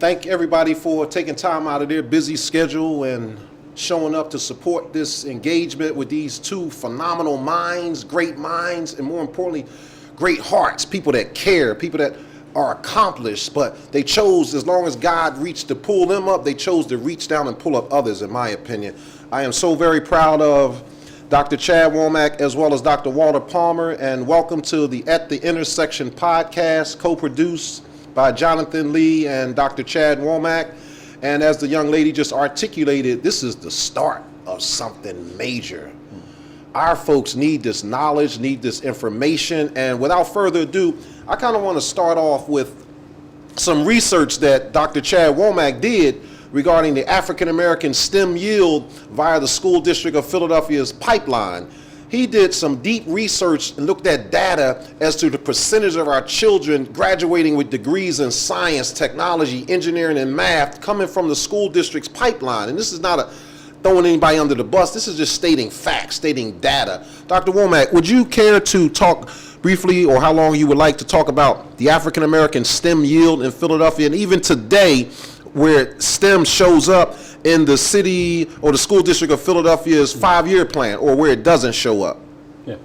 thank everybody for taking time out of their busy schedule and showing up to support this engagement with these two phenomenal minds, and more importantly, great hearts, people that care, people that are accomplished, but they chose, as long as God reached to pull them up, they chose to reach down and pull up others, in my opinion. I am so very proud of Dr. Chad Womack as well as Dr. Walter Palmer, and welcome to the At the Intersection podcast, co-produced by Jonathan Lee and Dr. Chad Womack. And as the young lady just articulated, this is the start of something major. Our folks need this knowledge, need this information, and without further ado, I kind of want to start off with some research that Dr. Chad Womack did regarding the African American STEM yield via the School District of Philadelphia's pipeline. He did some deep research and looked at data as to the percentage of our children graduating with degrees in science, technology, engineering, and math coming from the school district's pipeline. And this is not throwing anybody under the bus. This is just stating facts, stating data. Dr. Womack, would you care to talk briefly, or how long you would like to talk about the African American STEM yield in Philadelphia, and even today, where STEM shows up in the city or the school district of Philadelphia's 5-year plan, or where it doesn't show up? Yeah.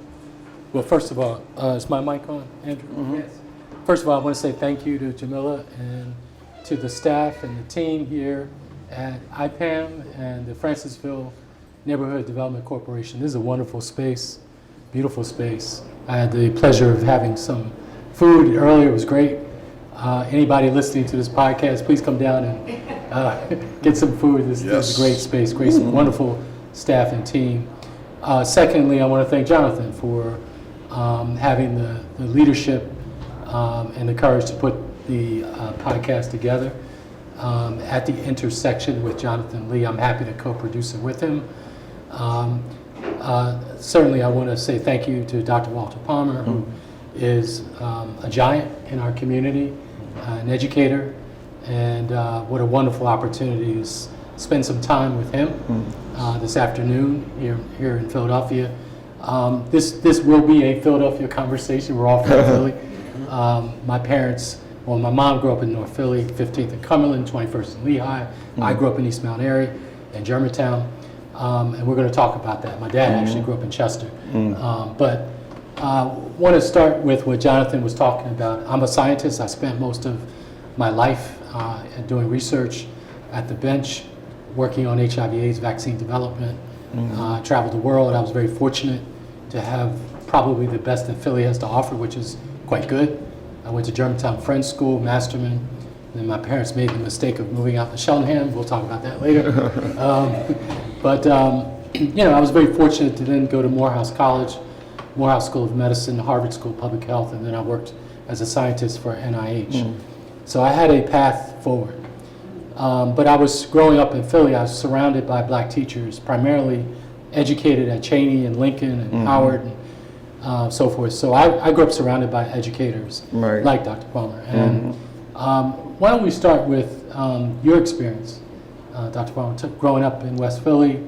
Well, first of all, is my mic on, Andrew? Mm-hmm. Yes. First of all, I want to say thank you to Jamila and to the staff and the team here at IPAM and the Francisville Neighborhood Development Corporation. This is a wonderful space, beautiful space. I had the pleasure of having some food earlier. It was great. Anybody listening to this podcast, please come down and get some food. This is a great space, great, wonderful staff and team. Secondly, I want to thank Jonathan for having the leadership and the courage to put the podcast together. At the Intersection with Jonathan Lee, I'm happy to co-produce it with him. Certainly, I want to say thank you to Dr. Walter Palmer, who is a giant in our community, an educator, and what a wonderful opportunity to spend some time with him this afternoon here in Philadelphia. This will be a Philadelphia conversation. We're all from Philly. My mom grew up in North Philly, 15th and Cumberland, 21st and Lehigh. I grew up in East Mount Airy and Germantown, and we're going to talk about that. My dad actually grew up in Chester. But I want to start with what Jonathan was talking about. I'm a scientist. I spent most of my life doing research at the bench, working on HIV/AIDS vaccine development. I traveled the world. I was very fortunate to have probably the best that Philly has to offer, which is quite good. I went to Germantown Friends School, Masterman, and then my parents made the mistake of moving out to Cheltenham. We'll talk about that later. I was very fortunate to then go to Morehouse College, Morehouse School of Medicine, Harvard School of Public Health, and then I worked as a scientist for NIH. So I had a path forward. But I was growing up in Philly, I was surrounded by black teachers, primarily educated at Cheney and Lincoln and Howard and so forth. So I grew up surrounded by educators like Dr. Palmer. And why don't we start with your experience, Dr. Palmer, growing up in West Philly,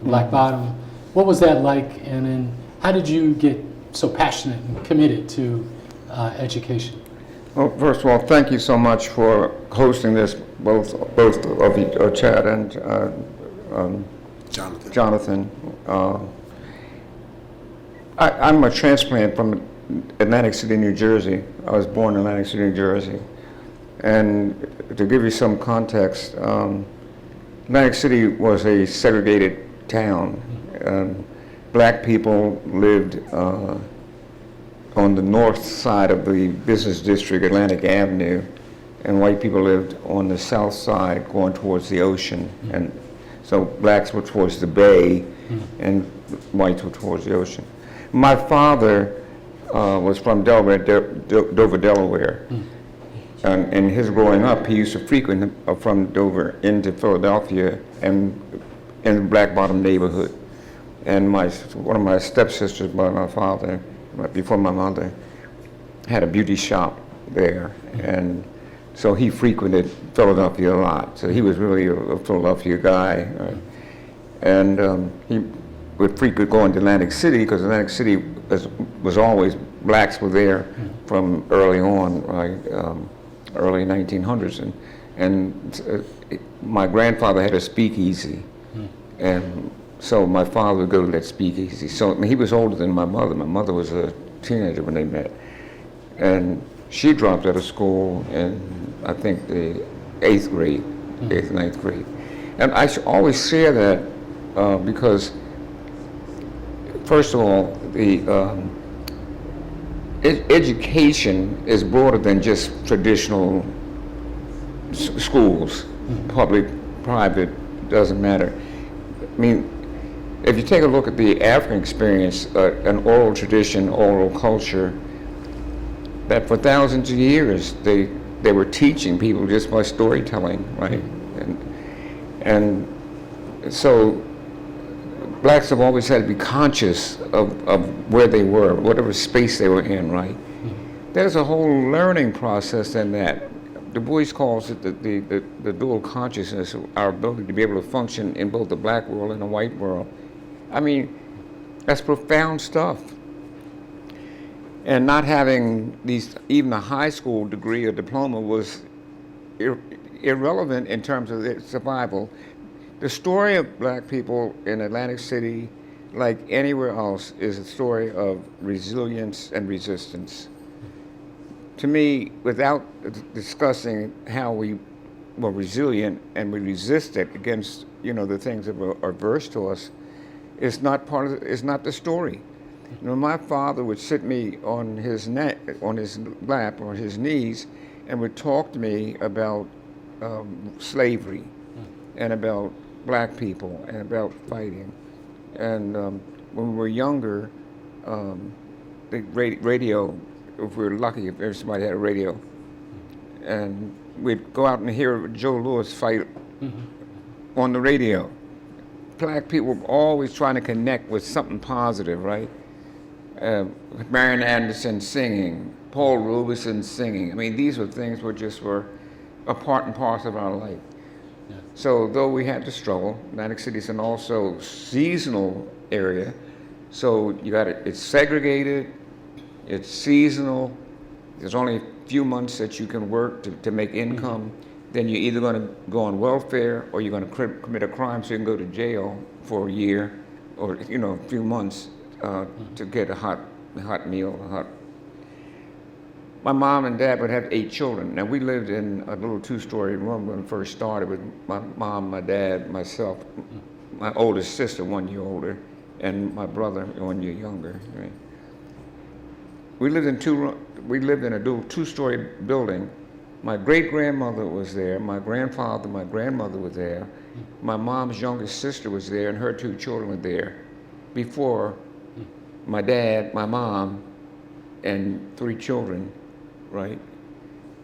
Black Bottom. What was that like, and then how did you get so passionate and committed to education? Well, first of all, thank you so much for hosting this, both of you, Chad and Jonathan. I'm a transplant from Atlantic City, New Jersey. I was born in Atlantic City, New Jersey. And to give you some context, Atlantic City was a segregated town. Black people lived on the north side of the business district, Atlantic Avenue, and white people lived on the south side going towards the ocean. And so blacks were towards the bay and whites were towards the ocean. My father was from Delaware, Dover, Delaware. And in his growing up, he used to frequent from Dover into Philadelphia and in the Black Bottom neighborhood. And one of my stepsisters by my father, before my mother, had a beauty shop there. And so he frequented Philadelphia a lot. So he was really a Philadelphia guy. And he would frequent going to Atlantic City because Atlantic City was always, blacks were there from early on, right? Early 1900s. And my grandfather had a speakeasy, and so my father would go to that speakeasy. So I mean, he was older than my mother. My mother was a teenager when they met, and she dropped out of school in, I think, the 8th grade, 8th, 9th grade. And I always share that because, first of all, the education is broader than just traditional schools, public, private, doesn't matter. I mean, if you take a look at the African experience, an oral tradition, oral culture, that for thousands of years they were teaching people just by storytelling, right? And so blacks have always had to be conscious of where they were, whatever space they were in, right? There's a whole learning process in that. Du Bois calls it the dual consciousness, our ability to be able to function in both the black world and the white world. I mean, that's profound stuff. And not having even a high school degree or diploma was irrelevant in terms of their survival. The story of black people in Atlantic City, like anywhere else, is a story of resilience and resistance. To me, without discussing how we were resilient and we resisted against, the things that were adverse to us, it's not the story. My father would sit me on his neck, on his lap, or his knees, and would talk to me about slavery and about black people and about fighting. And when we were younger, the radio, if we were lucky, if somebody had a radio, and we'd go out and hear Joe Louis fight on the radio. Black people were always trying to connect with something positive, right? Marian Anderson singing, Paul Robeson singing. I mean, these were things that were a part and parcel of our life. Yeah. So though we had to struggle, Atlantic City is an also seasonal area. So it's segregated, it's seasonal. There's only a few months that you can work to make income. Then you're either going to go on welfare or you're going to commit a crime so you can go to jail for a year or a few months to get a hot meal. My mom and dad would have 8 children. Now we lived in a little 2-story room when we first started with my mom, my dad, myself, my oldest sister, 1 year older, and my brother, 1 year younger. Right? We lived in a 2-story building. My great-grandmother was there, my grandfather, my grandmother was there, my mom's youngest sister was there, and her 2 children were there before my dad, my mom, and 3 children, right?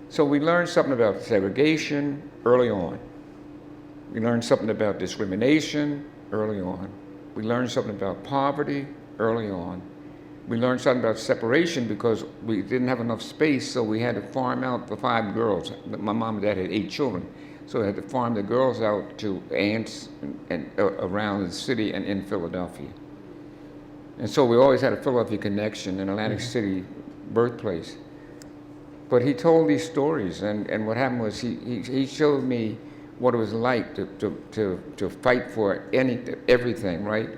So we learned something about segregation early on. We learned something about discrimination early on. We learned something about poverty early on. We learned something about separation because we didn't have enough space, so we had to farm out the 5 girls. My mom and dad had 8 children, so we had to farm the girls out to aunts and around the city and in Philadelphia. And so we always had a Philadelphia connection, an Atlantic City birthplace. But he told these stories, and what happened was he showed me what it was like to fight for everything, right?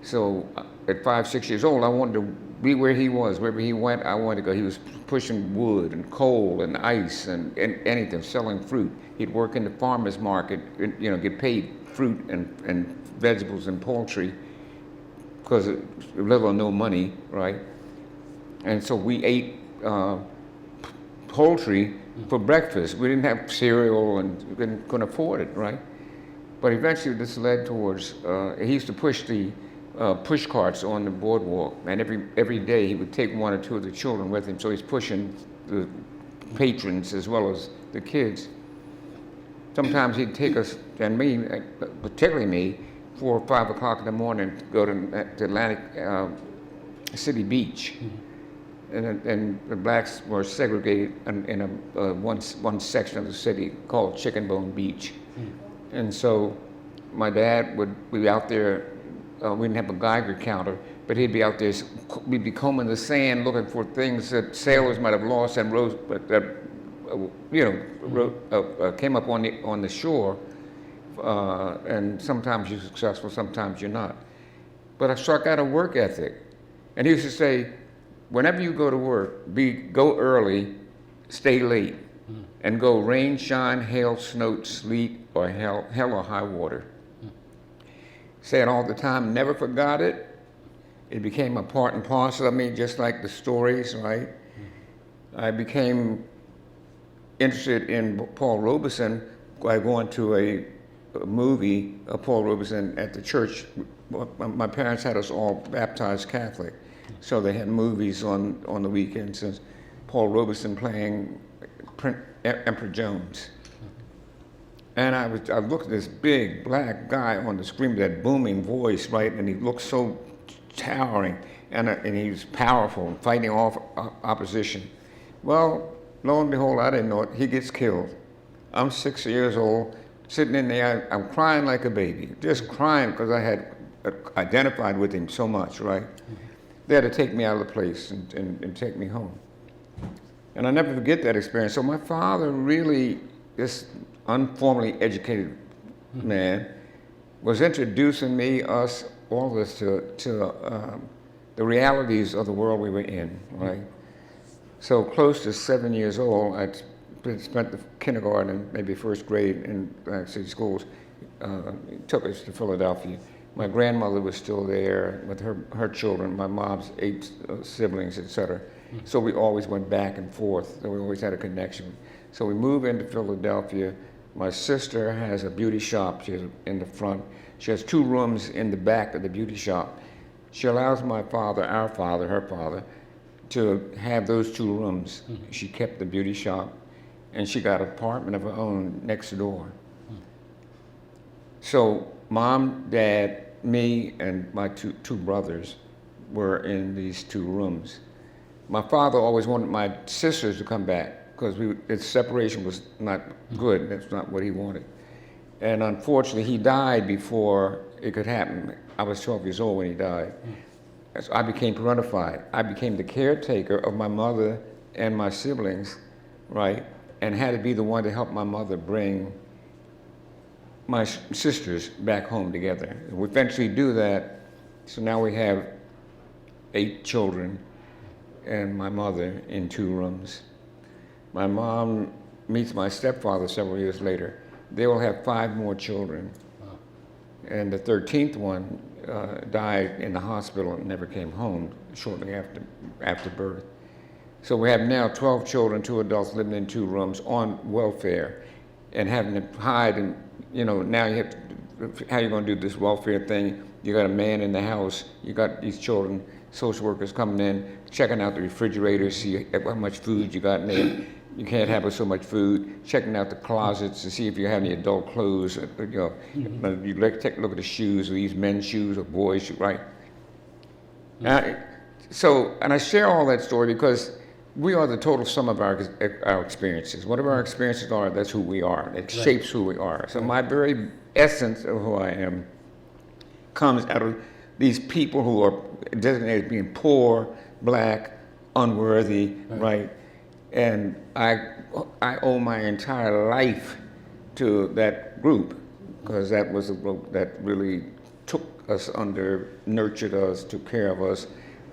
So at 5, 6 years old, I wanted to be where he was. Wherever he went, I wanted to go. He was pushing wood and coal and ice and anything, selling fruit. He'd work in the farmer's market, get paid fruit and vegetables and poultry because little or no money, right? And so we ate poultry for breakfast. We didn't have cereal and we couldn't afford it, right? But eventually this led towards, he used to push the push carts on the boardwalk, and every day he would take 1 or 2 of the children with him, so he's pushing the patrons as well as the kids. Sometimes he'd take us, and me, particularly me, 4 or 5 o'clock in the morning to go to Atlantic City Beach. And the blacks were segregated in one section of the city called Chicken Bone Beach. And so my dad would be out there. We didn't have a Geiger counter, but he'd be out there. We'd be combing the sand looking for things that sailors might have lost and came up on the shore, and sometimes you're successful, sometimes you're not. But so I got a work ethic, and he used to say, whenever you go to work, go early, stay late, and go rain, shine, hail, snow, sleet, or hell or high water. Say it all the time, never forgot it. It became a part and parcel of me, just like the stories, right? I became interested in Paul Robeson by going to a movie of Paul Robeson at the church. My parents had us all baptized Catholic, so they had movies on the weekends. And Paul Robeson playing Emperor Jones. And I looked at this big black guy on the screen with that booming voice, right? And he looked so towering, and he was powerful, fighting off opposition. Well, lo and behold, I didn't know it. He gets killed. I'm 6 years old, sitting in there. I'm crying like a baby, just crying because I had identified with him so much, right? They had to take me out of the place and take me home. And I'll never forget that experience. So my father really, this unformally educated man, was introducing all of us to the realities of the world we were in, right? So close to 7 years old, I spent the kindergarten and maybe first grade in city schools. Took us to Philadelphia. My grandmother was still there with her children, my mom's 8 siblings, etc. So we always went back and forth. So we always had a connection. So we moved into Philadelphia. My sister has a beauty shop. She's in the front. She has 2 rooms in the back of the beauty shop. She allows my father, our father, her father, to have those 2 rooms. She kept the beauty shop, and she got an apartment of her own next door. So Mom, Dad, me, and my two brothers were in these 2 rooms. My father always wanted my sisters to come back because its separation was not good. That's not what he wanted. And unfortunately, he died before it could happen. I was 12 years old when he died. So I became parentified. I became the caretaker of my mother and my siblings, right? And had to be the one to help my mother bring my sisters back home together. We eventually do that. So now we have 8 children and my mother in 2 rooms. My mom meets my stepfather several years later. They will have 5 more children. And the 13th one died in the hospital and never came home shortly after birth. So we have now 12 children, 2 adults living in 2 rooms on welfare and having to hide. And, now you have to, how you going to do this welfare thing? You got a man in the house, you got these children, social workers coming in, checking out the refrigerator, see how much food you got in there. You can't have so much food. Checking out the closets to see if you have any adult clothes. You take a look at the shoes. Are these men's shoes or boys' shoes, right? And I share all that story because we are the total sum of our experiences. Whatever our experiences are, that's who we are. It shapes who we are. So my very essence of who I am comes out of these people who are designated as being poor, black, unworthy, right? And I owe my entire life to that group because that was a group that really took us under, nurtured us, took care of us.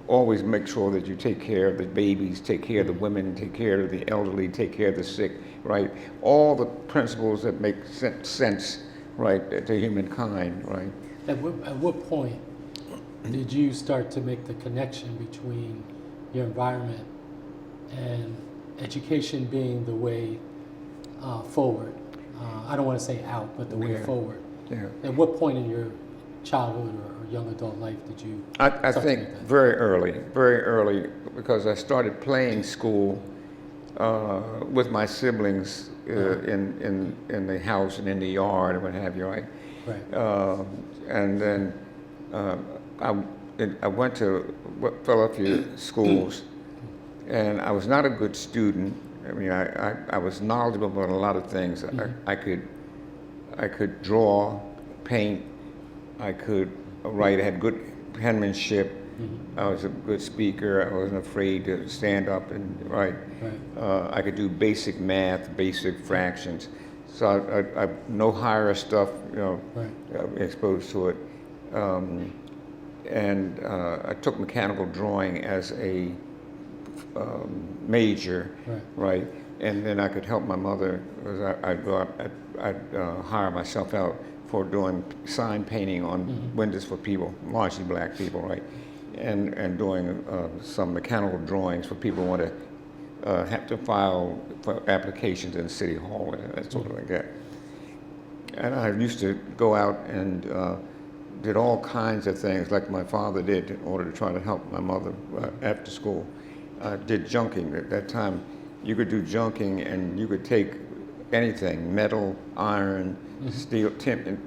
Always make sure that you take care of the babies, take care of the women, take care of the elderly, take care of the sick, right? All the principles that make sense, right, to humankind, right? At what point did you start to make the connection between your environment and education being the way forward? I don't want to say out, but the way forward. Yeah. At what point in your childhood or young adult life did you? I think very early, because I started playing school with my siblings in the house and in the yard and what have you, right? Right. And then I went to Philadelphia schools, and I was not a good student. I mean, I was knowledgeable about a lot of things. I could draw, paint, I could write, I had good penmanship, I was a good speaker. I wasn't afraid to stand up and write. Right. I could do basic math, basic fractions. So I no higher stuff, Right. exposed to it. And I took mechanical drawing as a major, right? And then I could help my mother because I'd go out, I'd hire myself out for doing sign painting on windows for people, largely black people, right? And doing some mechanical drawings for people who want to have to file for applications in City Hall and that sort of like that. And I used to go out and did all kinds of things like my father did in order to try to help my mother after school. Did junking. At that time, you could do junking and you could take anything, metal, iron, steel,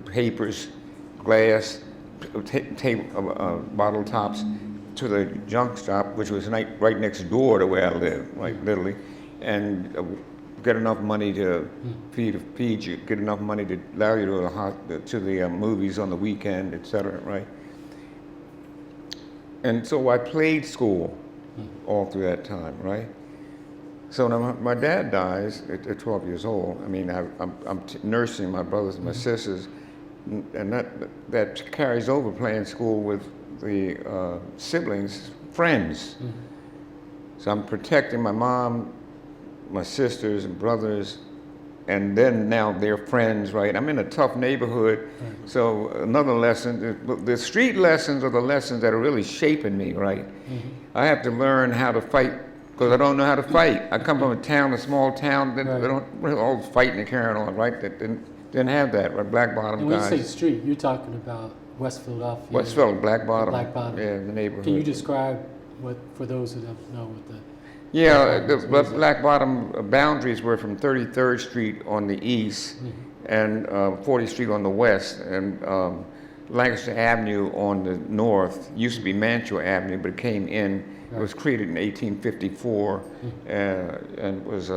papers, glass, bottle tops, to the junk shop, which was right next door to where I lived, like literally, and get enough money to feed you, get enough money to allow you to the movies on the weekend, etc. Right? And so I played school all through that time, right? So now my dad dies at 12 years old. I mean, I'm nursing my brothers and my sisters, and that carries over playing school with the siblings, friends. So I'm protecting my mom, my sisters and brothers, and then now they're friends, right? I'm in a tough neighborhood, so another lesson, the street lessons are the lessons that are really shaping me, right? I have to learn how to fight because I don't know how to fight. I come from a small town, they don't really all fighting and carrying on, right? That didn't have that, right? Black Bottom And when guys. you say street, you're talking about West Philadelphia. West Philadelphia, Black Bottom. Black Bottom. Yeah, the neighborhood. Can you describe what, for those who don't know what the... Yeah, the Black Bottom boundaries were from 33rd Street on the east and 40th Street on the west, and Lancaster Avenue on the north. Used to be Mantua Avenue, but it came in. It was created in 1854 and was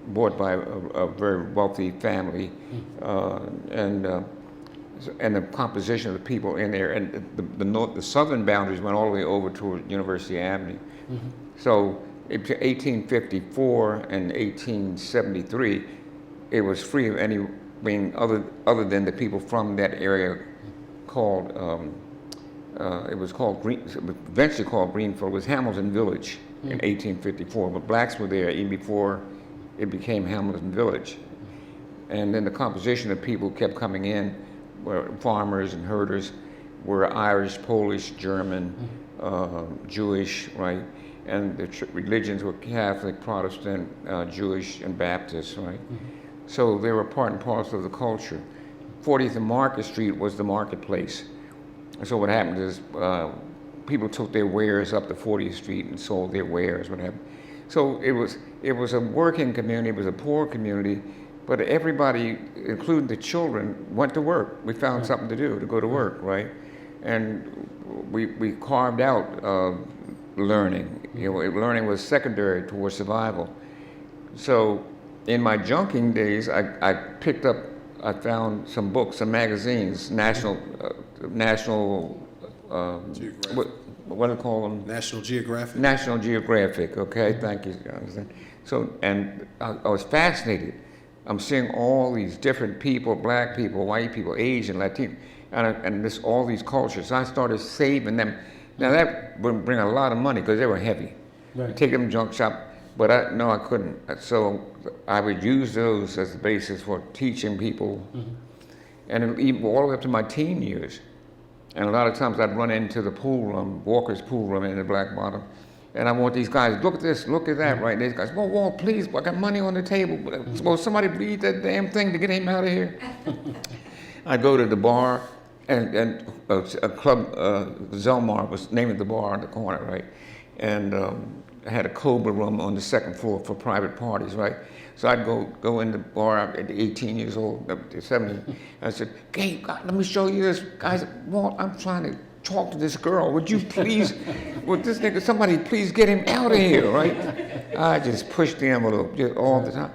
bought by a very wealthy family, and the composition of the people in there, and the southern boundaries went all the way over to University Avenue. So. 1854 and 1873, it was free of any, other than the people from that area called, it was eventually called Greenfield. It was Hamilton Village in 1854, but blacks were there even before it became Hamilton Village. And then the composition of people kept coming in, were farmers and herders, were Irish, Polish, German, Jewish, right? And the religions were Catholic, Protestant, Jewish, and Baptist, right? So they were part and parcel of the culture. 40th and Market Street was the marketplace. So what happened is people took their wares up to 40th Street and sold their wares, what happened. So it was a working community, it was a poor community, but everybody, including the children, went to work. We found something to do, to go to work, right? And we carved out learning. Learning was secondary towards survival. So in my junking days, I found some books, some magazines, national, what do you call them? National Geographic. National Geographic, okay, thank you, Jonathan. So, and I was fascinated. I'm seeing all these different people, black people, white people, Asian, Latino, and all these cultures. So I started saving them. Now that would bring a lot of money because they were heavy. Right. Take them to junk shop, but I couldn't. So I would use those as the basis for teaching people, and even all the way up to my teen years. And a lot of times I'd run into the pool room, Walker's pool room in the Black Bottom, and I want these guys, look at this, look at that, right? And these guys, whoa, please, I got money on the table. Will somebody read that damn thing to get him out of here? I'd go to the bar. And a club, Zelmar was the name of the bar on the corner, right? And I had a Cobra room on the second floor for private parties, right? So I'd go in the bar at 18 years old, up to 17. I said, "Hey, God, let me show you this." Guys, Walt, I'm trying to talk to this girl. Would you please, would this nigga, somebody please get him out of here, right? I just pushed the envelope just all the time.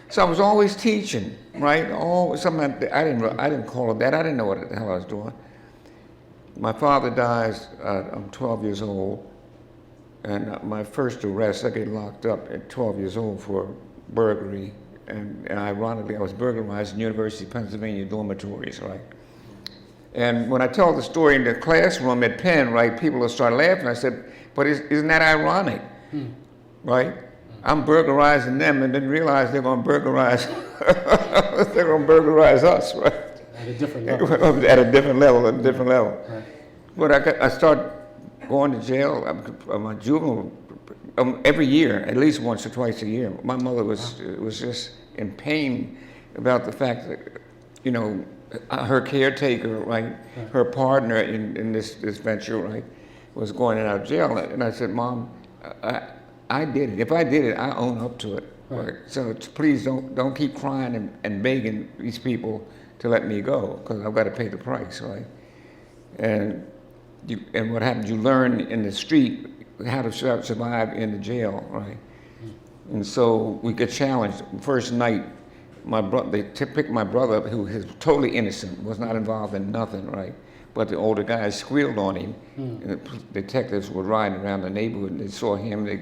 So I was always teaching, right? I didn't call it that. I didn't know what the hell I was doing. my father dies, I'm 12 years old, and my first arrest, I get locked up at 12 years old for burglary, and ironically, I was burglarized in University of Pennsylvania dormitories, right? And when I tell the story in the classroom at Penn, right, people will start laughing. I said, but isn't that ironic, right? I'm burglarizing them and then realize they're going to burglarize, they're going to burglarize us, right? At a different level. At a different level. Right. But I start going to jail, I'm a juvenile, every year, at least once or twice a year. My mother was just in pain about the fact that, you know, her caretaker, right, her partner in this venture, right, was going out of jail. And I said, Mom, I did it. If I did it, I own up to it. Right. So please don't keep crying and begging these people to let me go, because I've got to pay the price, right? And what happens, you learn in the street how to survive in the jail, right? And so we get challenged. First night, they picked my brother up, who is totally innocent, was not involved in nothing, right? But the older guys squealed on him. And the detectives were riding around the neighborhood, and they saw him, they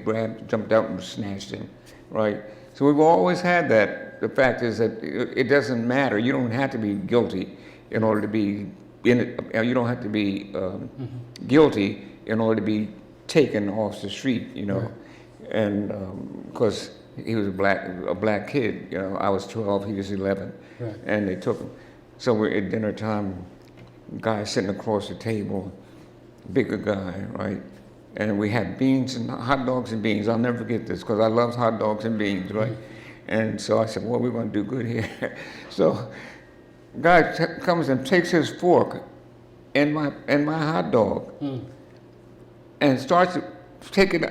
jumped out and snatched him, right? So we've always had that. The fact is that it doesn't matter. You don't have to be guilty in order to be in it. You don't have to be guilty in order to be taken off the street, you know. Right. And because he was a black kid, you know, I was 12, he was 11, right. And they took him. So we're at dinner time, guy sitting across the table, bigger guy, right? And we had beans and hot dogs and beans. I'll never forget this, because I love hot dogs and beans, right? And so I said, well, we're going to do good here. So guy comes and takes his fork in my hot dog and starts to take it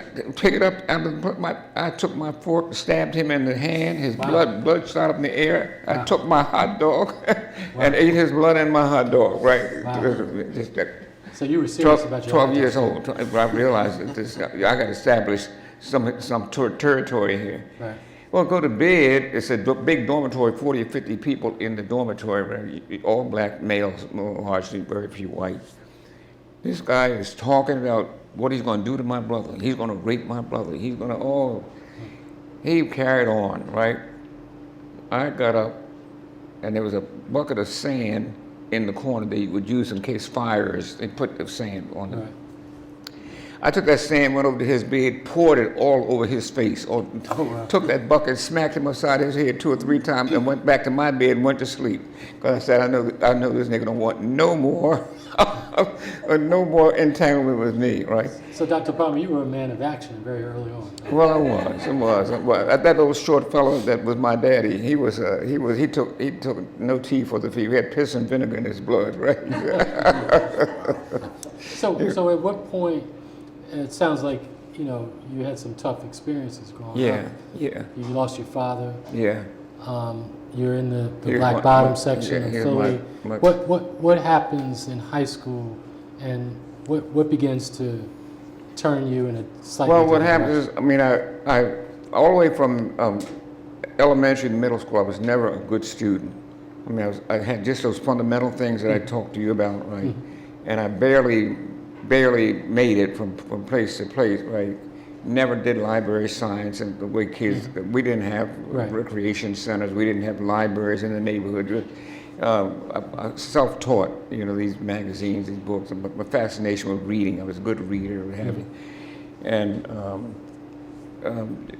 up out of I took my fork, stabbed him in the hand, his blood shot up in the air. I took my hot dog and ate his blood and my hot dog, right? So you were serious about your 12 years old. I realized that I got to establish some territory here. Right. Well, go to bed. It's a big dormitory, 40 or 50 people in the dormitory, all black males, largely very few whites. This guy is talking about what he's going to do to my brother. He's going to rape my brother. He's going to, he carried on, right? I got up, and there was a bucket of sand in the corner they would use in case fires. They put the sand on it. Right. I took that sand, went over to his bed, poured it all over his face. Took that bucket, smacked him upside his head 2 or 3 times, and went back to my bed and went to sleep. Because I said, I know this nigga don't want no more, no more entanglement with me, right? So, Dr. Palmer, you were a man of action very early on. Well, I was. That little short fellow that was my daddy, he took no tea for the fever. He had piss and vinegar in his blood, right? So at what point? It sounds like, you know, you had some tough experiences growing up. Yeah. You lost your father. Yeah. You're in the Black Bottom section of Philly. What happens in high school, and what begins to turn you in a slightly Well, what happens is, I mean, I all the way from elementary to middle school, I was never a good student. I mean, I had just those fundamental things that I talked to you about, right? And I barely made it from place to place, right? Never did library science, and the way kids, we didn't have recreation centers, we didn't have libraries in the neighborhood. Self-taught, you know, these magazines, these books, my fascination with reading. I was a good reader, what have you. And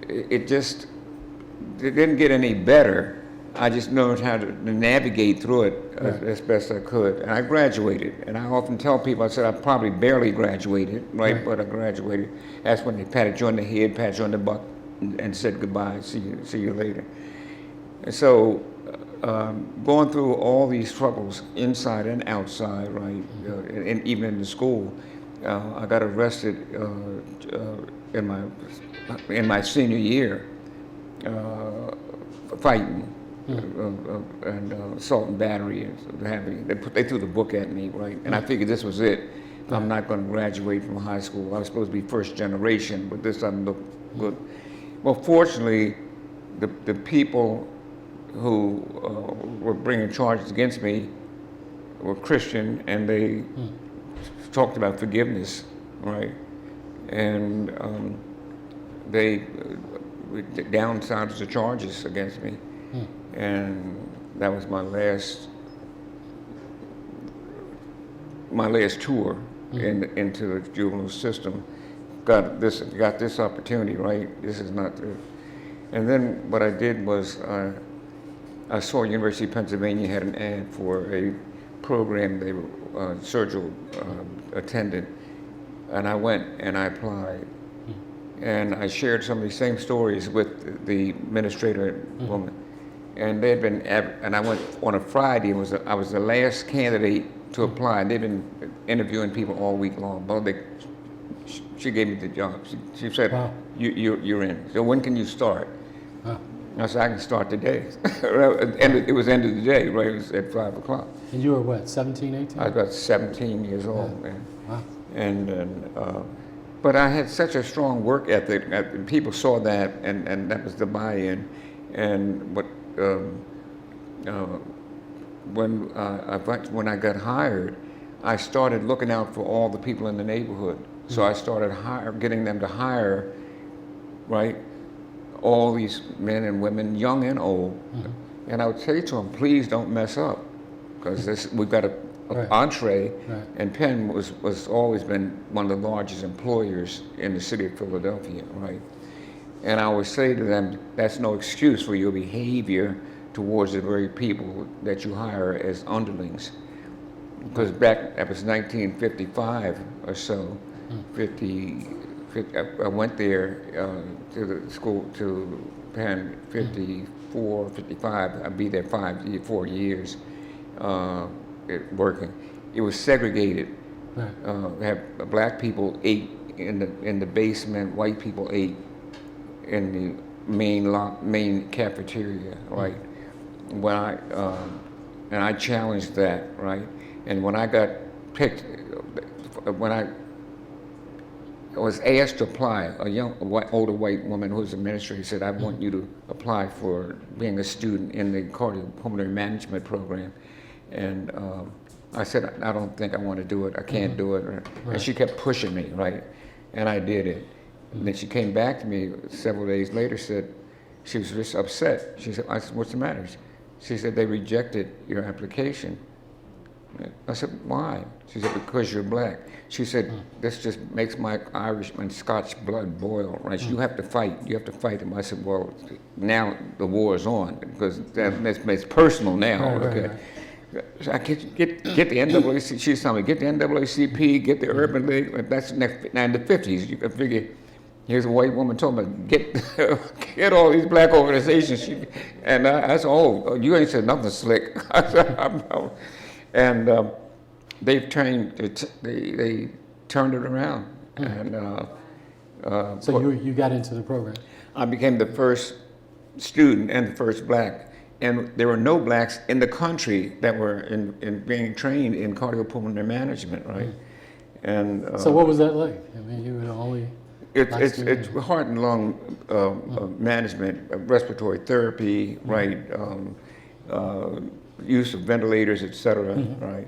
it didn't get any better. I just learned how to navigate through it as best I could. And I graduated. And I often tell people, I said I probably barely graduated, right? But I graduated. That's when they patted you on the head, patted you on the butt, and said goodbye, see you later. And so going through all these troubles, inside and outside, right? And even in the school, I got arrested in my senior year, fighting. And assault and battery and what have you. They threw the book at me, right? And I figured this was it. I'm not going to graduate from high school. I was supposed to be first generation, but this doesn't look good. Well, fortunately, the people who were bringing charges against me were Christian, and they talked about forgiveness, right? And they downsized the charges against me, and that was my last tour into the juvenile system. Got this opportunity, right? This is not the. And then what I did was I saw University of Pennsylvania had an ad for a program they were surgical attendant, and I went and I applied, and I shared some of these same stories with the administrator woman, and they had been and I went on a Friday. I was the last candidate to apply. They've been interviewing people all week long. Well, she gave me the job. She said, Wow. You're in. So when can you start? Wow. I said, I can start today. It was end of the day, right? It was at 5 o'clock. And you were what, 17, 18? I was about 17 years old, man. Wow. And but I had such a strong work ethic. People saw that, and that was the buy-in. And when I got hired, I started looking out for all the people in the neighborhood. So I started getting them to hire, right, all these men and women, young and old. And I would say to them, please don't mess up, because we've got a Right. entree, Right. and Penn was always been one of the largest employers in the city of Philadelphia, right? And I always say to them, that's no excuse for your behavior towards the very people that you hire as underlings. Because that was 1955 or so, 50, I went there to the school, to Penn, 54, 55. I'd be there 4 years working. It was segregated. Right. Have black people ate in the basement, white people ate in the main cafeteria, right? When I challenged that, right? And when I got picked, when I was asked to apply, older white woman who was an administrator said, I want you to apply for being a student in the cardiopulmonary management program. And I said, I don't think I want to do it. I can't do it. Right. And she kept pushing me, right? And I did it. And then she came back to me several days later, said, she was just upset. She said, I said, what's the matter? She said, they rejected your application. I said, why? She said, because you're black. She said, this just makes my Irish and Scotch blood boil, right? You have to fight. You have to fight them. I said, well, now the war is on, because it's personal now, Right, okay? right. So I get the NAACP. She's telling me, get the NAACP, get the Urban League. That's next. Now in the 50s, you can figure. Here's a white woman told me, get all these black organizations. And I said, oh, you ain't said nothing slick. And they've they turned it around. And So you got into the program. I became the first student and the first black. And there were no blacks in the country that were in being trained in cardiopulmonary management, right? And So what was that like? I mean, you were the only. it's heart and lung management, respiratory therapy, right? Use of ventilators, et cetera, right?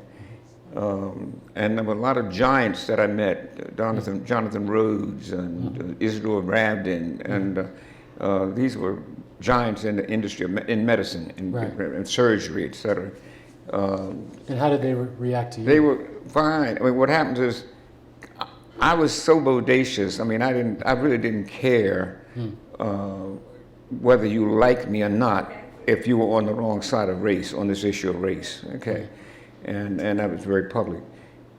And there were a lot of giants that I met, Jonathan Rhodes and Isidore Rabdin, and these were giants in the industry, in medicine, in surgery, et cetera. And how did they react to you? They were fine. I mean, what happens is, I was so bodacious. I mean, I really didn't care whether you liked me or not if you were on the wrong side of race, on this issue of race, okay? And that was very public.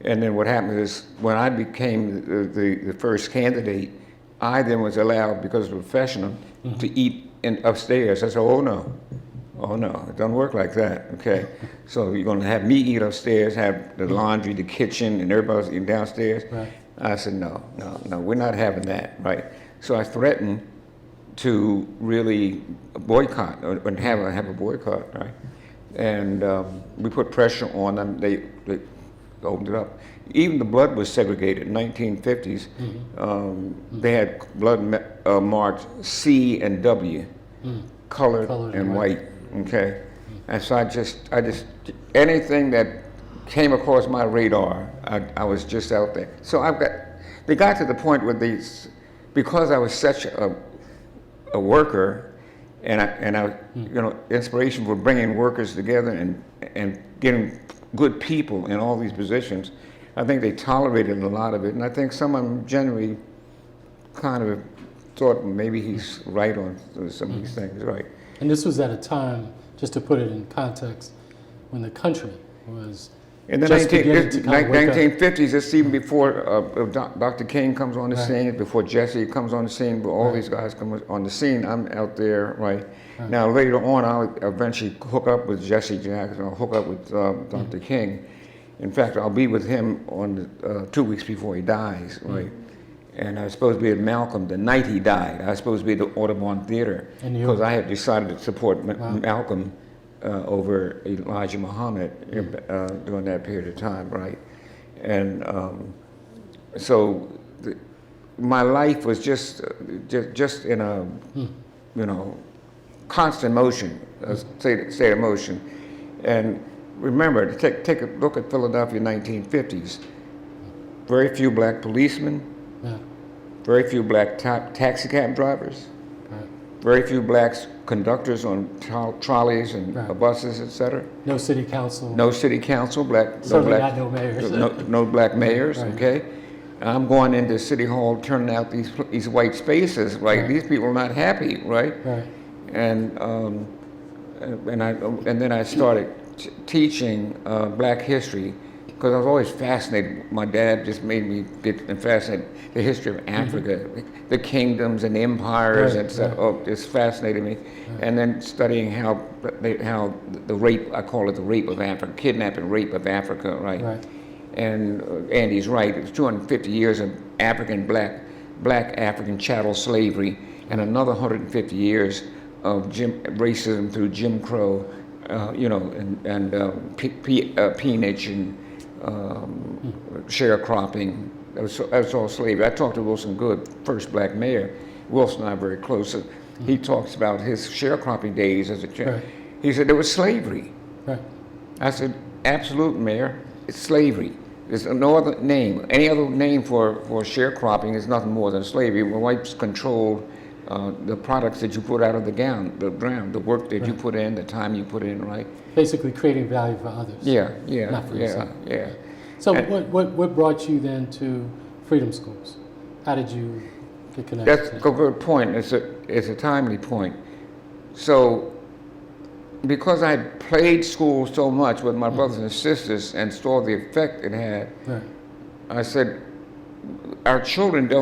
And then what happened is, when I became the first candidate, I then was allowed, because of the professional, to eat upstairs. I said, oh no, it doesn't work like that, okay? So you're gonna have me eat upstairs, have the laundry, the kitchen, and everybody else eating downstairs? Right. I said, no, we're not having that, right? So I threatened to really boycott, or have a boycott, right? And we put pressure on them. They opened it up. Even the blood was segregated in 1950s. They had blood marked C and W, colored and white. Okay, and so I just anything that came across my radar. I was just out there. So they got to the point where because I was such a worker, and I inspiration for bringing workers together and getting good people in all these positions. I think they tolerated a lot of it, and I think some of them generally kind of thought maybe he's right on some of these things, right? And this was at a time, just to put it in context, when the country was In the just beginning to kind of wake up. 1950s, it's even before Dr. King comes on the scene, before Jesse comes on the scene, but all these guys come on the scene. I'm out there, right? Now, later on, I'll eventually hook up with Jesse Jackson. I'll hook up with Dr. King. In fact, I'll be with him on 2 weeks before he dies, right? And I was supposed to be at Malcolm the night he died. I was supposed to be at the Audubon Theater because I had decided to support Malcolm over Elijah Muhammad during that period of time, right? And so my life was just in a, constant motion, state of motion. And remember, take a look at Philadelphia 1950s. Very few black policemen, very few black taxi cab drivers, very few black conductors on trolleys and buses, etc. No city council. No city council, Certainly not no mayors. no black mayors, okay? I'm going into City Hall, turning out these white spaces, right? These people are not happy, right? And then I started teaching black history because I was always fascinated. My dad just made me get fascinated. The history of Africa, the kingdoms and empires, etc. Oh, just fascinated me. And then studying how the rape, I call it the rape of Africa, kidnapping, rape of Africa, right? And Andy's right. It was 250 years of black African chattel slavery, and another 150 years of racism through Jim Crow, peonage and sharecropping. That was all slavery. I talked to Wilson Good, first black mayor. Wilson and I are very close. He talks about his sharecropping days as a child. He said it was slavery. I said, absolute, Mayor, it's slavery. There's no other name. Any other name for sharecropping is nothing more than slavery. When whites controlled the products that you put out of the ground, the work that you put in, the time you put in, right? Basically creating value for others. Not for yourself. So what brought you then to Freedom Schools? How did you get connected? That's a good point. It's a timely point. So because I played school so much with my brothers and sisters and saw the effect it had, I said, our children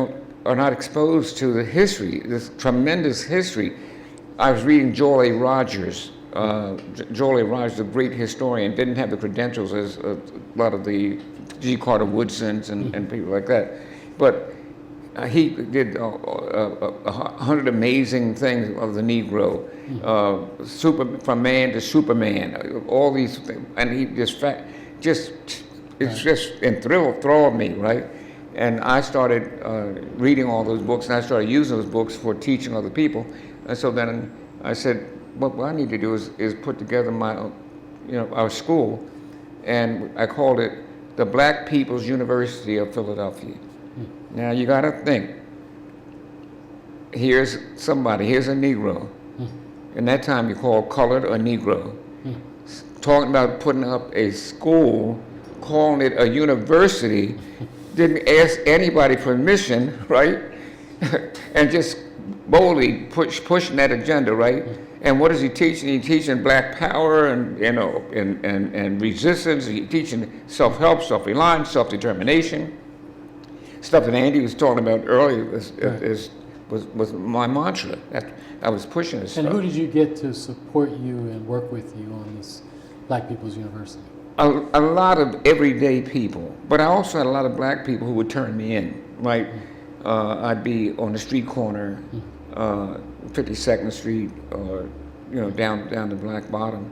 are not exposed to the history, this tremendous history. I was reading Joel A. Rogers. Joel A. Rogers, a great historian, didn't have the credentials as a lot of the G. Carter Woodsons and people like that. But he did 100 amazing things of the Negro, from man to Superman, all these things. And he enthralled me, right? And I started reading all those books, and I started using those books for teaching other people. And so then I said, what I need to do is put together our school, and I called it the Black People's University of Philadelphia. Now you got to think. Here's a Negro. In that time you called colored a Negro. Talking about putting up a school, calling it a university, didn't ask anybody permission, right? And just boldly pushing that agenda, right? And what is he teaching? He's teaching black power and resistance. He's teaching self-help, self-reliance, self-determination. Stuff that Andy was talking about earlier was my mantra. I was pushing this and stuff. who did you get to support you and work with you on this Black People's University? A lot of everyday people, but I also had a lot of black people who would turn me in, right? I'd be on the street corner, 52nd Street, or down the Black Bottom.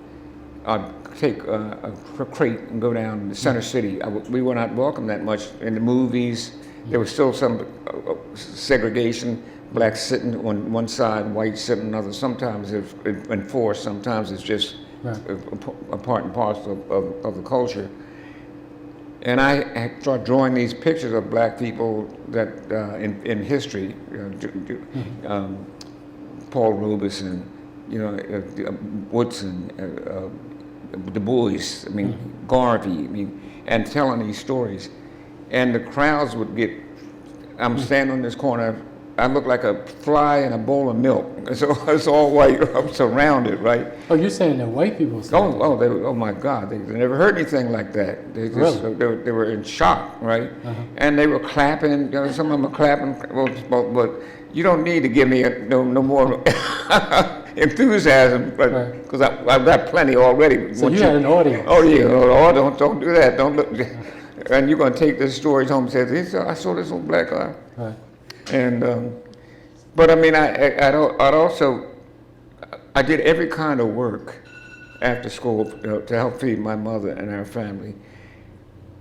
I'd take a crate and go down to Center City. We were not welcome that much in the movies. There was still some segregation. Blacks sitting on one side, whites sitting on the other. Sometimes it's enforced. Sometimes it's just a part and parcel of the culture. And I started drawing these pictures of black people that in history, Paul Robeson, Woodson, Du Bois, I mean, Garvey, I mean, and telling these stories. And the crowds would get, I'm standing on this corner, I look like a fly in a bowl of milk. It's all white, I'm surrounded, right? Oh, you're saying that white people say that? Oh my God, they never heard anything like that. They just, Really? they were in shock, right? And they were clapping, some of them were clapping, but you don't need to give me no more enthusiasm, because I've got plenty already. So you had an audience. Oh yeah, don't do that, don't look. And you're gonna take this story home and say, I saw this old black guy. Right. And, but I mean, I'd also, I did every kind of work after school to help feed my mother and our family.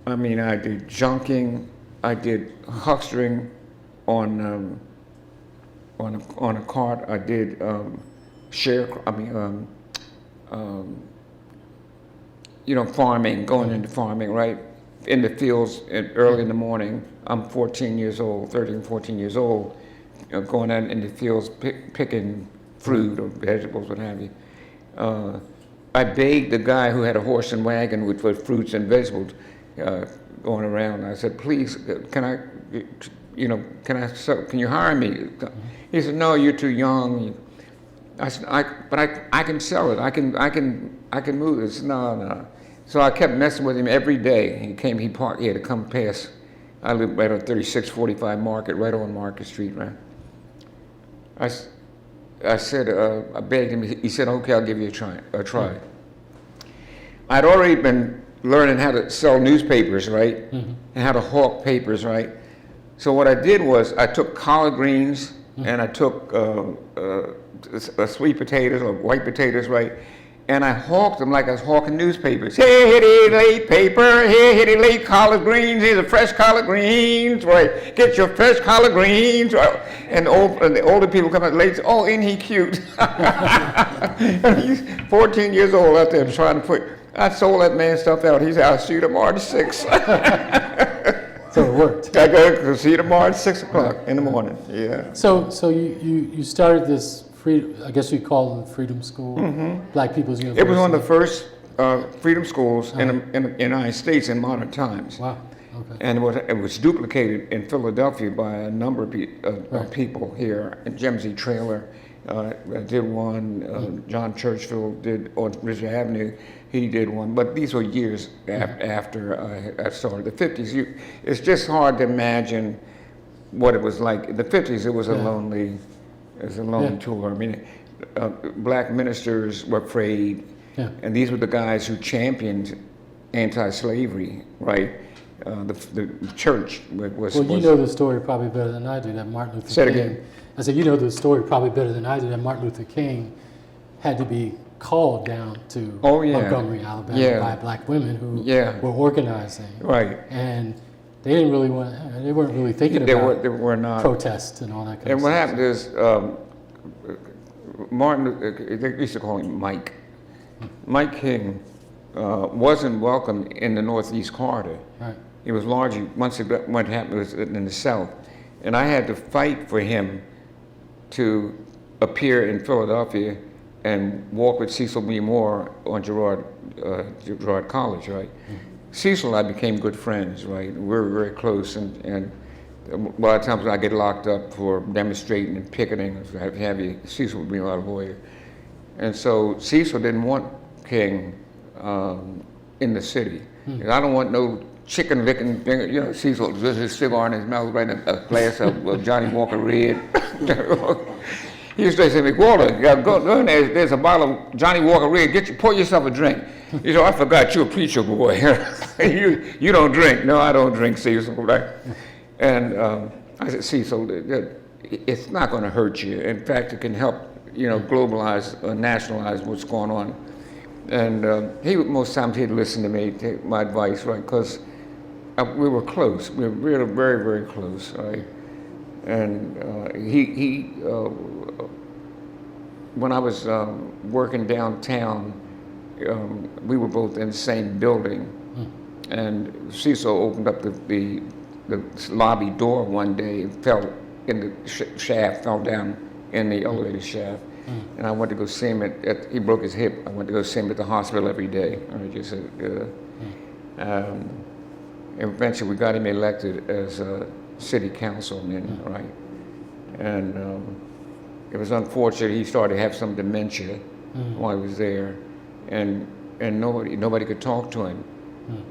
I mean, I did junking, I did huckstering on a cart, I did farming, going into farming, right? In the fields early in the morning. I'm 13, 14 years old, going out in the fields picking fruit or vegetables, what have you. I begged the guy who had a horse and wagon with fruits and vegetables going around. I said, please, can you hire me? He said, no, you're too young. I said, but I can sell it. I can move this. No. So I kept messing with him every day. He had to come past. I lived right on 3645 Market, right on Market Street, right? I said, I begged him. He said, okay, I'll give you a try. I'd already been learning how to sell newspapers, right? And how to hawk papers, right? So what I did was I took collard greens and I took sweet potatoes or white potatoes, right? And I hawked them like I was hawking newspapers. Here, hitty, late paper. Here, hitty, late collard greens. Here's a fresh collard greens. Right, get your fresh collard greens. Right. And the older people come out late. Oh, ain't he cute? He's 14 years old out there trying to put. I sold that man stuff out. He said, I'll see you tomorrow at 6. So it worked. I go see you tomorrow at 6 o'clock in the morning. Yeah. So you started this I guess you call it Freedom School, Black People's University. It was one of the first freedom schools in the United States in modern times. Wow. Okay. And it was duplicated in Philadelphia by a number of people here. And Jimsy Traylor did one. John Churchfield did on Richard Avenue. He did one. But these were years after I started. The 50s. It's just hard to imagine what it was like. In the 50s, it was a lonely. It was a lone tour. I mean, black ministers were afraid, and these were the guys who championed anti-slavery, right? The church was. Well, you know the story probably better than I do. That Martin Luther King. Say it again. I said, you know the story probably better than I do. That Martin Luther King had to be called down to Montgomery, Alabama, by black women who were organizing. Right. And they didn't really they weren't really thinking about they were not. protests and all that kind and of what stuff. happened is Martin, they used to call him Mike. Mike King wasn't welcome in the Northeast corridor. Right. It was largely, once what happened was in the South. And I had to fight for him to appear in Philadelphia and walk with Cecil B. Moore on Girard College, right? Cecil and I became good friends, right? We were very close, and a lot of times when I get locked up for demonstrating and picketing, Cecil would be my lawyer. And so Cecil didn't want King in the city. And I don't want no chicken licking, Cecil with his cigar in his mouth, right, a glass of Johnny Walker Red. He used to say to me, Walter, go in there, there's a bottle of Johnny Walker Red, pour yourself a drink. He said, I forgot you're a preacher boy. you don't drink. No, I don't drink, Cecil. Right? And I said, Cecil, it's not going to hurt you. In fact, it can help, globalize, nationalize what's going on. And most times he'd listen to me, take my advice, right? Because we were close. We were really very, very close, right? And when I was working downtown, we were both in the same building, and Cecil opened up the lobby door one day, fell in the shaft, fell down in the elevator shaft. And I went to go see him he broke his hip. I went to go see him at the hospital every day. Eventually we got him elected as a city councilman, right? And it was unfortunate, he started to have some dementia while he was there, and nobody could talk to him.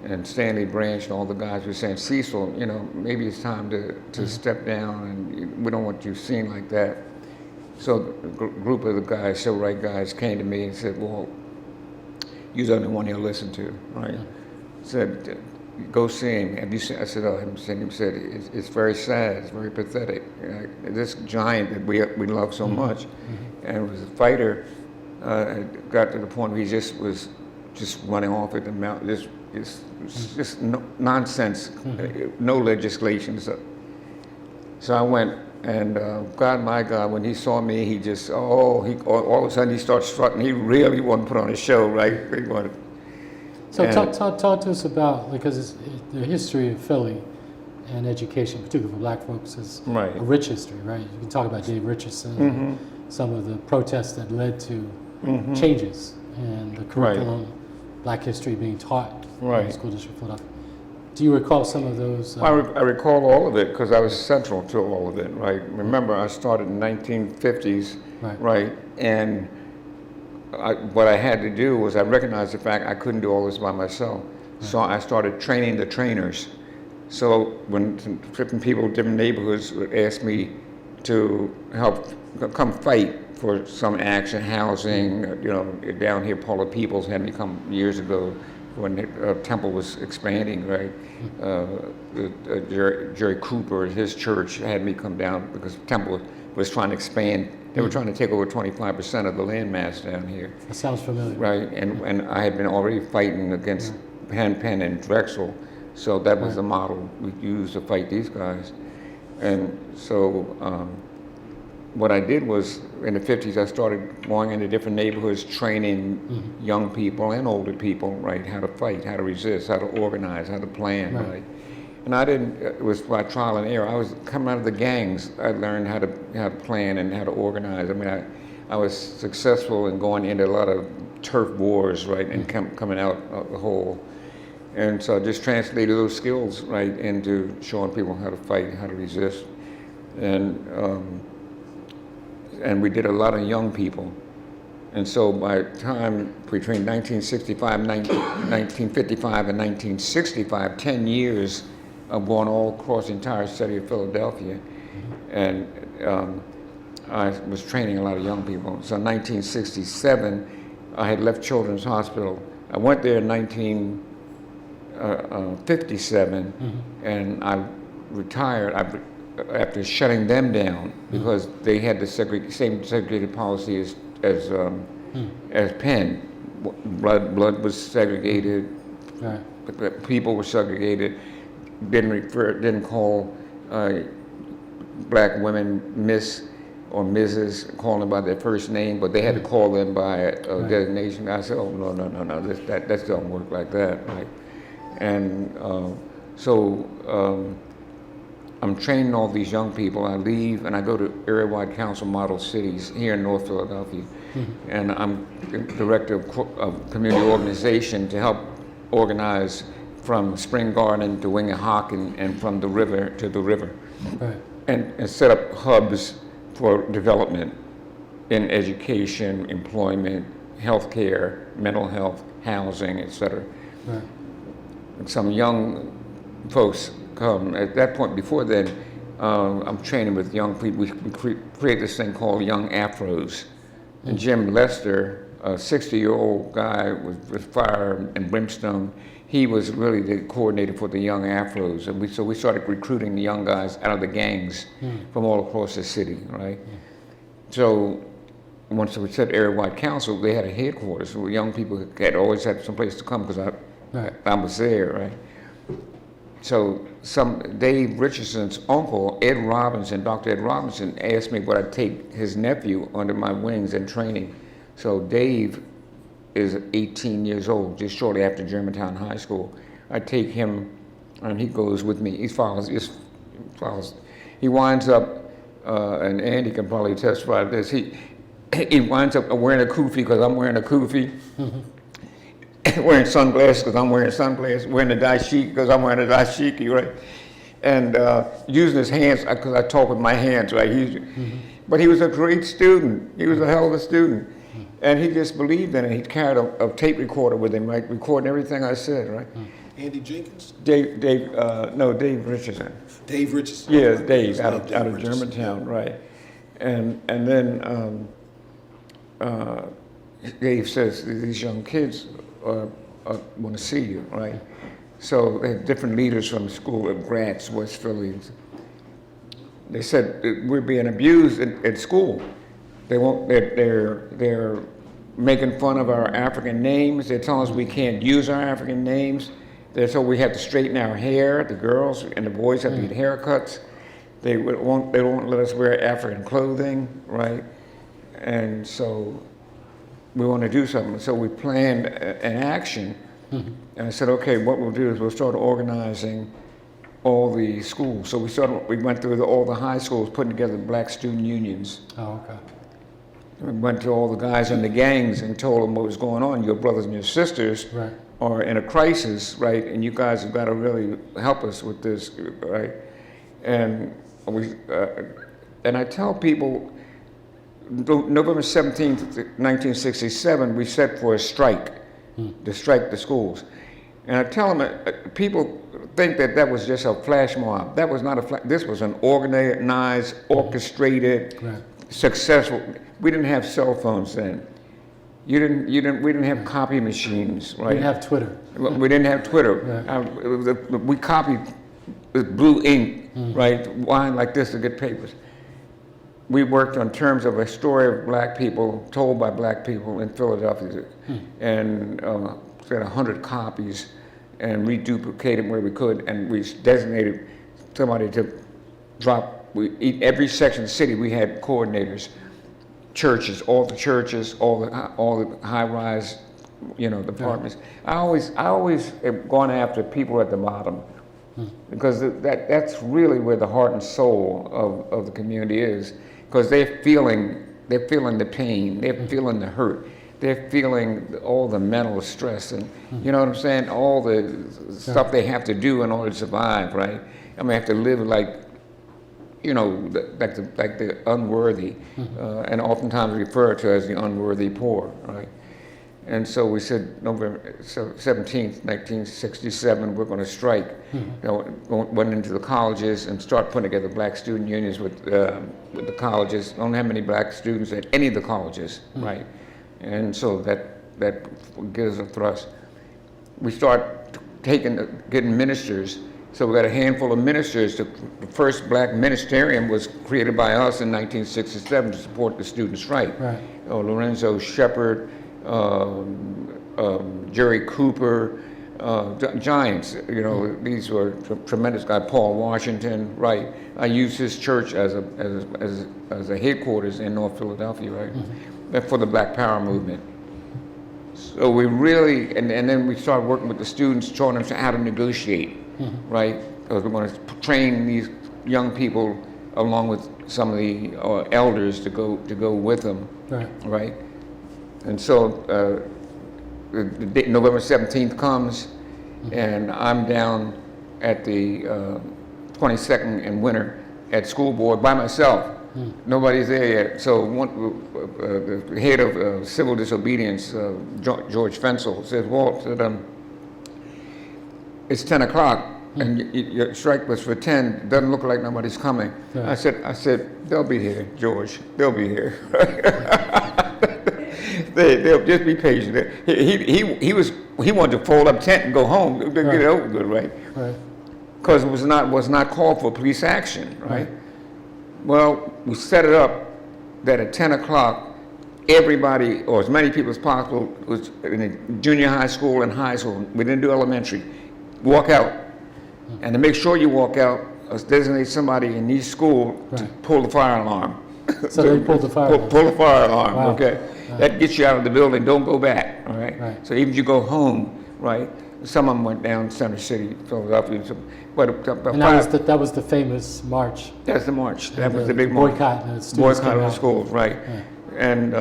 And Stanley Branch and all the guys were saying, Cecil, you know, maybe it's time to step down, and we don't want you seen like that. So a group of the guys, civil rights guys, came to me and said, well, you're the only one he'll listen to, right? Said, go see him. Have you seen? I said, oh, I haven't seen him. He said, it's very sad, it's very pathetic. This giant that we love so much, and was a fighter, got to the point where he was just running off at the mountain, just nonsense, no legislation. So I went, and God, my God, when he saw me, he just, all of a sudden he started strutting. He really wanted to put on a show, right? He wanted. So talk to us about, because the history of Philly and education, particularly for black folks, is Right. a rich history, right? You can talk about Dave Richardson, some of the protests that led to changes in the curriculum, black history being taught in the school district of Philadelphia. Do you recall some of those? I recall all of it because I was central to all of it, right? Remember, I started in the 1950s, right? And what I had to do was I recognized the fact I couldn't do all this by myself. So I started training the trainers. So when different people, different neighborhoods would ask me to help come fight for some action, housing, you know, down here, Paula Peoples had me come years ago when Temple was expanding, right? Jerry Cooper, his church had me come down because Temple was trying to expand. They were trying to take over 25% of the land mass down here. That sounds familiar. Right, and I had been already fighting against Penn and Drexel, so that was the model we used to fight these guys. And so what I did was, in the 50s, I started going into different neighborhoods, training young people and older people, right, how to fight, how to resist, how to organize, how to plan, right? And I didn't, it was by trial and error. I was coming out of the gangs. I learned how to plan and how to organize. I mean, I was successful in going into a lot of turf wars, right, and coming out of the whole. And so I just translated those skills, right, into showing people how to fight, how to resist. And we did a lot of young people. And so by the time between 1955 and 1955 and 1965, 10 years of going all across the entire city of Philadelphia. And I was training a lot of young people. So in 1967, I had left Children's Hospital. I went there in 1957, and I retired after shutting them down because they had the same segregated policy as Penn. Blood was segregated. People were segregated. Didn't call black women Miss or Mrs., calling them by their first name, but they had to call them by a designation. I said, oh, no, that doesn't work like that, right? And so I'm training all these young people. I leave and I go to area-wide council model cities here in North Philadelphia. And I'm director of community organization to help organize from Spring Garden to Wingahock and from the river to the river. And set up hubs for development in education, employment, healthcare, mental health, housing, et cetera. And some young folks come. At that point, before then, I'm training with young people. We create this thing called Young Afros. And Jim Lester, a 60-year-old guy with fire and brimstone, he was really the coordinator for the Young Afros. And so we started recruiting the young guys out of the gangs from all across the city, right? So once we set area-wide council, they had a headquarters. So young people had always had some place to come because I was there, right? So Dave Richardson's uncle, Ed Robinson, Dr. Ed Robinson, asked me would I take his nephew under my wings and training. So Dave is 18 years old, just shortly after Germantown High School. I take him, and he goes with me. He follows. He winds up, and Andy can probably testify to this. He winds up wearing a kufi because I'm wearing a kufi. Wearing sunglasses because I'm wearing sunglasses. Wearing a dashiki because I'm wearing a dashiki, right? And using his hands because I talk with my hands, right? But he was a great student. He was a hell of a student. And he just believed in it. He carried a tape recorder with him, right? Recording everything I said, right? Andy Jenkins? Dave Richardson. Dave Richardson. Yeah, Dave, out of Richardson. Germantown, right. And then Dave says, these young kids want to see you, right? So they have different leaders from the school of Grants, West Philly. They said we're being abused at school. They're making fun of our African names. They're telling us we can't use our African names. They're told we have to straighten our hair. The girls and the boys have to get haircuts. They won't let us wear African clothing, right? And so we want to do something. So we planned an action. And I said, okay, what we'll do is we'll start organizing all the schools. So we went through all the high schools, putting together black student unions. Oh, okay. We went to all the guys in the gangs and told them what was going on. Your brothers and your sisters Right. are in a crisis, right? And you guys have got to really help us with this, right? And I tell people, November 17th, 1967, we set for a strike, to strike the schools. And I tell them, people think that was just a flash mob. That was not this was an organized, orchestrated, Right. successful. We didn't have cell phones then. We didn't have copy machines, right? We didn't have Twitter. We didn't have Twitter. Right. We copied with blue ink, right? Wine like this to get papers. We worked on terms of a story of black people told by black people in Philadelphia, and had 100 copies, and reduplicated where we could, and we designated somebody to drop. Every section of the city we had coordinators, churches, all the high-rise, departments. I always have gone after people at the bottom, because that's really where the heart and soul of the community is, because they're feeling the pain, they're feeling the hurt, they're feeling all the mental stress, and you know what I'm saying, all the stuff they have to do in order to survive, right? I mean, they have to live like the unworthy, and oftentimes referred to as the unworthy poor, right? And so we said November 17th, 1967, we're going to strike. Went into the colleges and start putting together black student unions with the colleges. Don't have many black students at any of the colleges, right? And so that gives a thrust. We start getting ministers. So we got a handful of ministers. The first black ministerium was created by us in 1967 to support the student strike. Right. Lorenzo Shepard, Jerry Cooper, giants. These were tremendous guys. Paul Washington, right? I used his church as a headquarters in North Philadelphia, right? For the Black Power movement. So we really, and then we started working with the students, showing them how to negotiate. Right? Because we're going to train these young people along with some of the elders to go with them. Right? And so November 17th comes, and I'm down at the 22nd and Winter at school board by myself. Nobody's there yet. So the head of civil disobedience, George Fensel, says, Walt, it's 10 o'clock, and your strike was for 10. Doesn't look like nobody's coming. Yeah. I said, they'll be here, George. They'll be here. They'll just be patient. He wanted to fold up tent and go home, get it over with, right? Right. Because it was not called for police action, right? Well, we set it up that at 10 o'clock, everybody, or as many people as possible, was in the junior high school and high school. We didn't do elementary. Walk out, and to make sure you walk out, designate somebody in each school to pull the fire alarm. So they pulled the fire alarm. Pull the fire alarm. Wow. Okay, that gets you out of the building. Don't go back. All right. So even if you go home, right, some of them went down Center City, Philadelphia. But And that was the famous march. that's the march. That And was the big march. boycott. And the students Boycott came of the out. schools, right. Yeah. And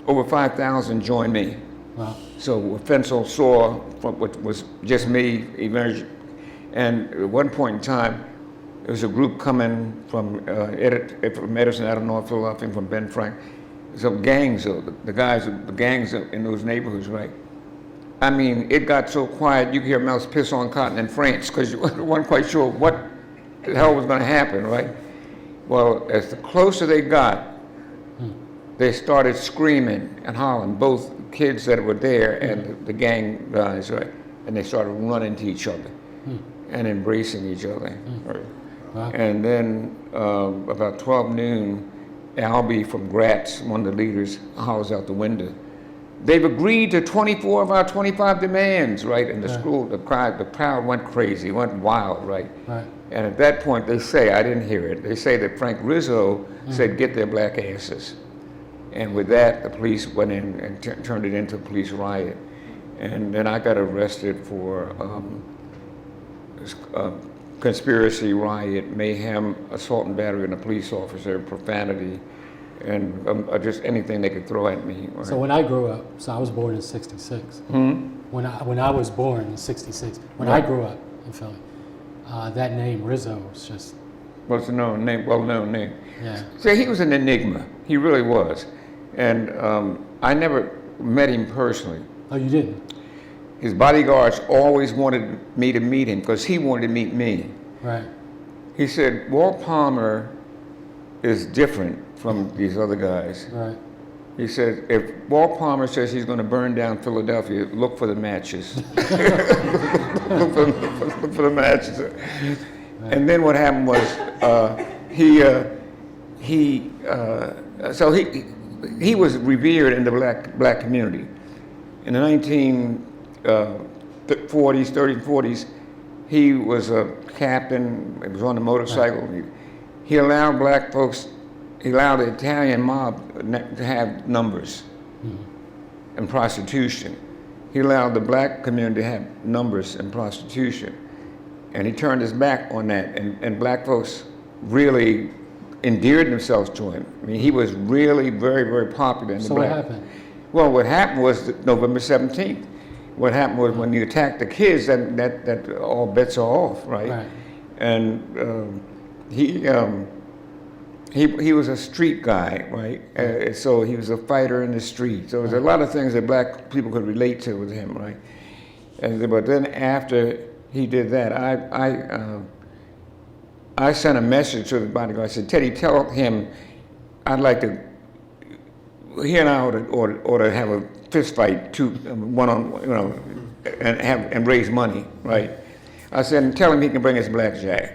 over 5,000 joined me. Wow. So Fensel saw what was just me emerge. And at one point in time, there was a group coming from Edison out of North Philadelphia, from Ben Frank. Some gangs, the gangs in those neighborhoods, right? I mean, it got so quiet you could hear mouse piss on cotton in France because you weren't quite sure what the hell was going to happen, right? Well, as the closer they got, they started screaming and hollering, both kids that were there and the gang guys, right? And they started running to each other and embracing each other. Right? Wow. And then about 12 noon, Albie from Gratz, one of the leaders, hollers out the window, "They've agreed to 24 of our 25 demands," right? And the school, the crowd went crazy, went wild, right? Right. And at that point, they say, I didn't hear it, they say that Frank Rizzo said, "Get their black asses." And with that, the police went in and turned it into a police riot. And then I got arrested for conspiracy, riot, mayhem, assault and battery on a police officer, profanity, and just anything they could throw at me. Right? So when I grew up, so I was born in '66. When I was born in '66, when I grew up in Philly, that name Rizzo was just, What's the known name? Well-known name. yeah. See, he was an enigma. He really was. And I never met him personally. Oh, you didn't? His bodyguards always wanted me to meet him because he wanted to meet me. Right. He said, Walt Palmer is different from these other guys. Right. He said, if Walt Palmer says he's going to burn down Philadelphia, look for the matches. look for the matches. Right. And then what happened was he was revered in the black community. In the 1940s, 30s, 40s, he was a captain. He was on a motorcycle. Right. He allowed black folks. He allowed the Italian mob to have numbers and prostitution. He allowed the black community to have numbers and prostitution. And he turned his back on that. And black folks really endeared themselves to him. I mean, he was really very, very popular in the black. So what happened? Well, what happened was November 17th. What happened was when you attacked the kids, that all bets are off, right? Right. And he was a street guy, right? So he was a fighter in the street. So there's a lot of things that black people could relate to with him, right? But then after he did that, I sent a message to the bodyguard. I said, Teddy, tell him I'd like to. He and I ought to have a fist fight, one on, and raise money, right? I said, tell him he can bring his blackjack.